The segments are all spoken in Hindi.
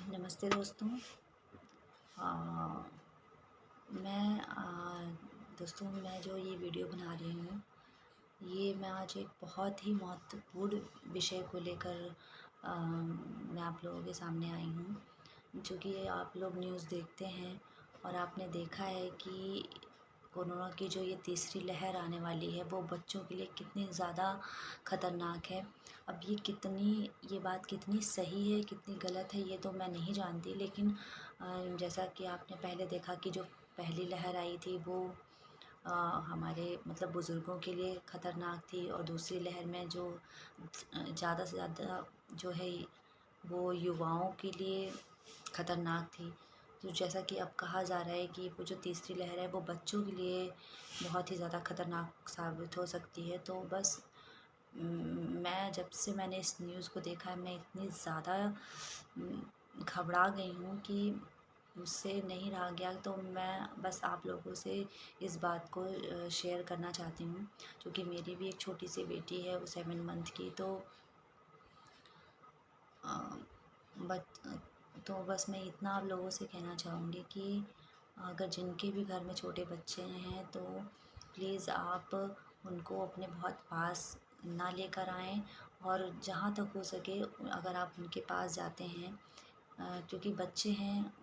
नमस्ते दोस्तों। अ, मैं दोस्तों मैं जो ये वीडियो बना रही हूँ, ये मैं आज एक बहुत ही महत्वपूर्ण विषय को लेकर मैं आप लोगों के सामने आई हूँ। जो कि आप लोग न्यूज़ देखते हैं और आपने देखा है कि कोरोना की जो ये तीसरी लहर आने वाली है, वो बच्चों के लिए कितनी ज़्यादा ख़तरनाक है। अब ये बात कितनी सही है, कितनी गलत है, ये तो मैं नहीं जानती, लेकिन जैसा कि आपने पहले देखा कि जो पहली लहर आई थी वो अ, हमारे मतलब बुज़ुर्गों के लिए ख़तरनाक थी, और दूसरी लहर में जो ज़्यादा से ज़्यादा जो है वो युवाओं के लिए ख़तरनाक थी। तो जैसा कि अब कहा जा रहा है कि वो जो तीसरी लहर है वो बच्चों के लिए बहुत ही ज़्यादा ख़तरनाक साबित हो सकती है। तो बस मैं जब से मैंने इस न्यूज़ को देखा है, मैं इतनी ज़्यादा घबरा गई हूँ कि मुझसे नहीं रहा गया। तो मैं बस आप लोगों से इस बात को शेयर करना चाहती हूँ, क्योंकि मेरी भी एक छोटी सी बेटी है, वो 7 मंथ की। अ, बट तो बस मैं इतना आप लोगों से कहना चाहूँगी कि अगर जिनके भी घर में छोटे बच्चे हैं, तो प्लीज़ आप उनको अपने बहुत पास ना लेकर आएँ। और जहाँ तक हो सके, अगर आप उनके पास जाते हैं, क्योंकि बच्चे हैं,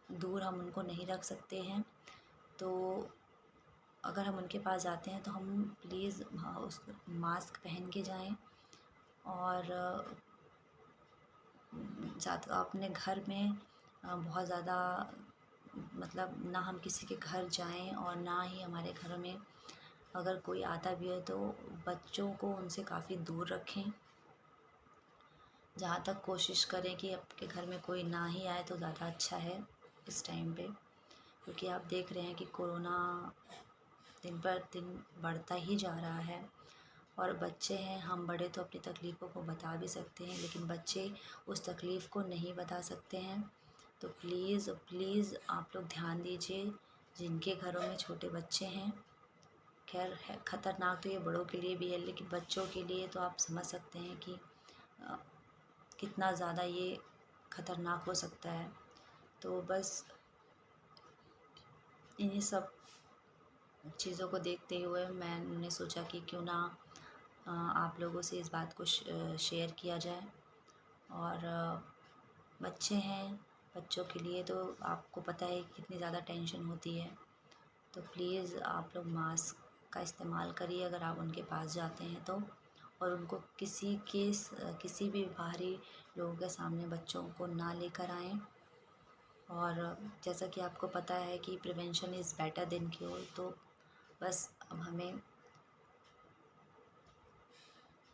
दूर हम उनको नहीं रख सकते हैं, तो अगर हम उनके पास जाते हैं तो हम प्लीज़ उस मास्क पहन के जाएँ। और साथ अपने घर में बहुत ज़्यादा मतलब ना हम किसी के घर जाएं, और ना ही हमारे घर में अगर कोई आता भी है तो बच्चों को उनसे काफ़ी दूर रखें। जहाँ तक कोशिश करें कि आपके घर में कोई ना ही आए तो ज़्यादा अच्छा है इस टाइम पे, क्योंकि आप देख रहे हैं कि कोरोना दिन पर दिन बढ़ता ही जा रहा है। और बच्चे हैं, हम बड़े तो अपनी तकलीफ़ों को बता भी सकते हैं, लेकिन बच्चे उस तकलीफ़ को नहीं बता सकते हैं। तो प्लीज़ प्लीज़ आप लोग ध्यान दीजिए, जिनके घरों में छोटे बच्चे हैं। खैर है ख़तरनाक तो ये बड़ों के लिए भी है, लेकिन बच्चों के लिए तो आप समझ सकते हैं कि अ, कितना ज़्यादा ये ख़तरनाक हो सकता है। तो बस इन्हीं सब चीज़ों को देखते हुए मैंने सोचा कि क्यों ना आप लोगों से इस बात को शेयर किया जाए। और बच्चे हैं, बच्चों के लिए तो आपको पता है कि कितनी ज़्यादा टेंशन होती है। तो प्लीज़ आप लोग मास्क का इस्तेमाल करिए अगर आप उनके पास जाते हैं तो। और उनको किसी भी बाहरी लोगों के सामने बच्चों को ना लेकर आएँ। और जैसा कि आपको पता है कि prevention is better than cure. तो बस अब हमें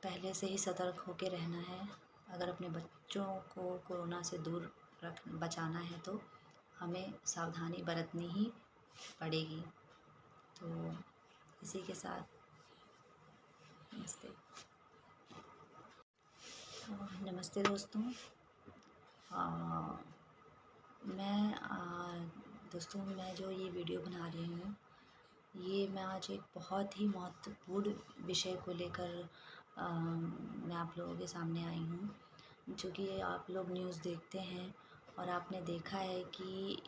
पहले से ही सतर्क होके रहना है। अगर अपने बच्चों को कोरोना से दूर बचाना है तो हमें सावधानी बरतनी ही पड़ेगी। तो इसी के साथ नमस्ते। नमस्ते दोस्तों। अ, दोस्तों मैं जो ये वीडियो बना रही हूँ, ये मैं आज एक बहुत ही महत्वपूर्ण विषय को लेकर मैं आप लोगों के सामने आई हूँ। जो कि आप लोग न्यूज़ देखते हैं और आपने देखा है कि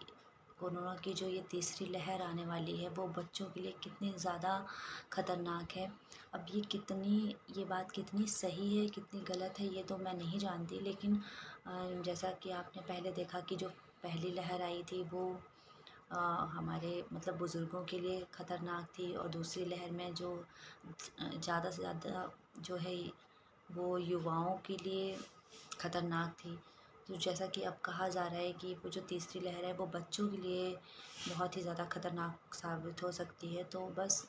कोरोना की जो ये तीसरी लहर आने वाली है, वो बच्चों के लिए कितनी ज़्यादा ख़तरनाक है। अब ये बात कितनी सही है, कितनी गलत है, ये तो मैं नहीं जानती, लेकिन जैसा कि आपने पहले देखा कि जो पहली लहर आई थी वो अ, हमारे मतलब बुज़ुर्गों के लिए ख़तरनाक थी, और दूसरी लहर में जो ज़्यादा से ज़्यादा जो है वो युवाओं के लिए ख़तरनाक थी। तो जैसा कि अब कहा जा रहा है कि वो जो तीसरी लहर है वो बच्चों के लिए बहुत ही ज़्यादा ख़तरनाक साबित हो सकती है। तो बस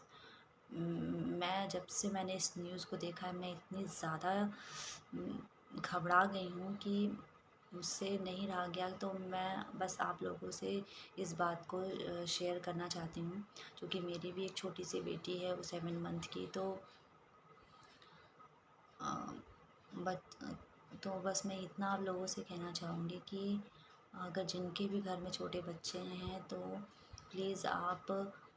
मैं जब से मैंने इस न्यूज़ को देखा है, मैं इतनी ज़्यादा घबरा गई हूँ कि मुझसे नहीं रहा गया। तो मैं बस आप लोगों से इस बात को शेयर करना चाहती हूँ, क्योंकि मेरी भी एक छोटी सी बेटी है, वो 7 मंथ की। अ, बट तो बस मैं इतना आप लोगों से कहना चाहूँगी कि अगर जिनके भी घर में छोटे बच्चे हैं, तो प्लीज़ आप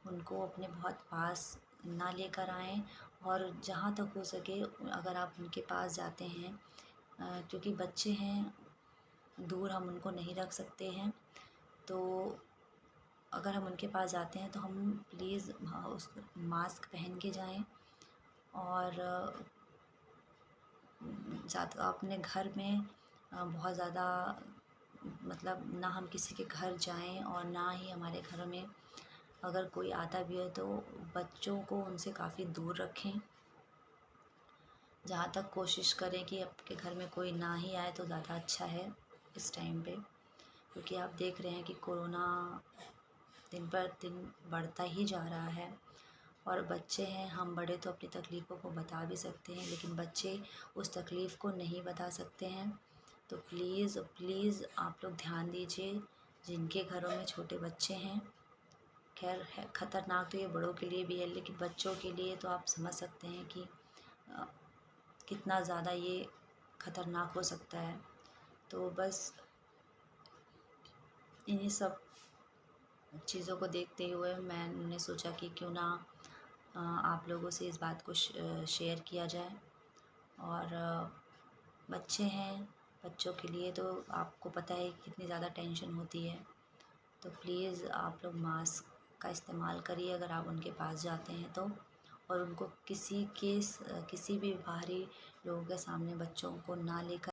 उनको अपने बहुत पास ना लेकर आएँ। और जहाँ तक हो सके, अगर आप उनके पास जाते हैं, क्योंकि बच्चे हैं, दूर हम उनको नहीं रख सकते हैं। तो अगर हम उनके पास जाते हैं तो हम प्लीज़ उस मास्क पहन के जाएं। और अपने घर में बहुत ज़्यादा मतलब ना हम किसी के घर जाएं, और ना ही हमारे घर में अगर कोई आता भी है तो बच्चों को उनसे काफ़ी दूर रखें। जहाँ तक कोशिश करें कि आपके घर में कोई ना ही आए तो ज़्यादा अच्छा है इस टाइम पे, क्योंकि आप देख रहे हैं कि कोरोना दिन पर दिन बढ़ता ही जा रहा है। और बच्चे हैं, हम बड़े तो अपनी तकलीफ़ों को बता भी सकते हैं, लेकिन बच्चे उस तकलीफ़ को नहीं बता सकते हैं। तो प्लीज़ प्लीज़ आप लोग ध्यान दीजिए, जिनके घरों में छोटे बच्चे हैं। खैर है ख़तरनाक तो ये बड़ों के लिए भी है, लेकिन बच्चों के लिए तो आप समझ सकते हैं कि अ, कितना ज़्यादा ये ख़तरनाक हो सकता है। तो बस इन्हीं सब चीज़ों को देखते हुए मैंने सोचा कि क्यों ना आप लोगों से इस बात को शेयर किया जाए। और बच्चे हैं, बच्चों के लिए तो आपको पता है कितनी ज़्यादा टेंशन होती है। तो प्लीज़ आप लोग मास्क का इस्तेमाल करिए अगर आप उनके पास जाते हैं तो। और उनको किसी भी बाहरी लोगों के सामने बच्चों को ना लेकर